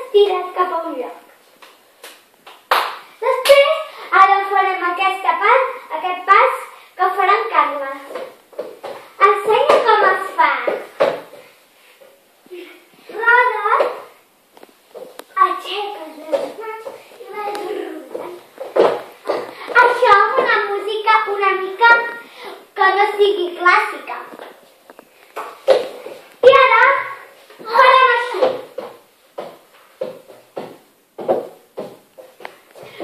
estires cap a un lloc. Després, ara farem aquest pas que farà en Carles. Ensenya com es fa. Rodes, aixeques les mans i vas rodant. Això amb una música una mica que no sigui clàssica. I ara farem així.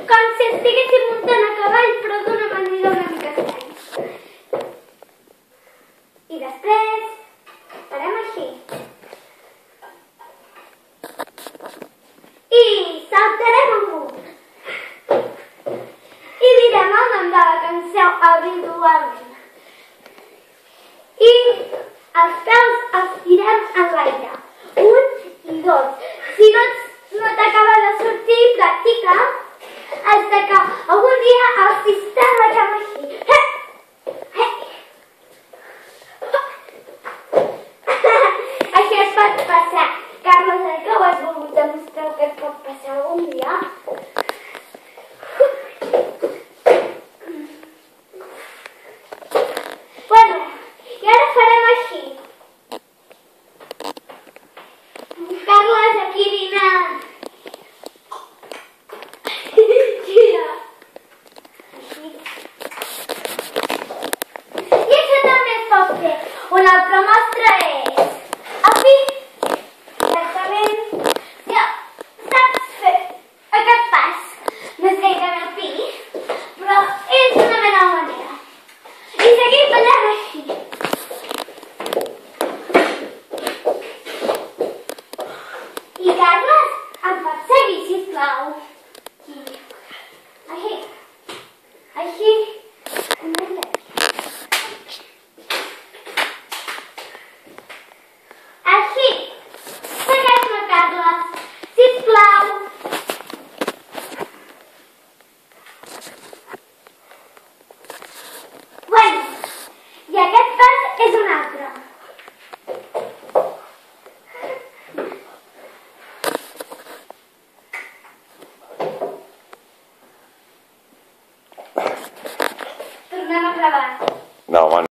Com si estiguéssim muntant a cavall, però d'una manera una mica estranya. I després farem així. I saltarem amunt. I direm el nom de la cançó habitualment. I els peus els tirem en l'aire. 1 i 2. Si no t'acaba de sortir, practica fins que algun dia el sistema acaba així. Això es pot passar. Carles, que ho has volgut demostrar que es pot passar algun dia? Bueno, i ara farem així. Carles, aquí vine. Gira. Així. I això també es pot fer. Una altra mostra és aquí. Exactament. Ja saps fer aquest pas. No és gairebé el pi, però és una mena de manera. I seguim ballant així. I Carles, em pots seguir, sisplau? Així. Així. Així. Segueix-me, Carles. Sisplau. Bueno, i aquest pas és un altre.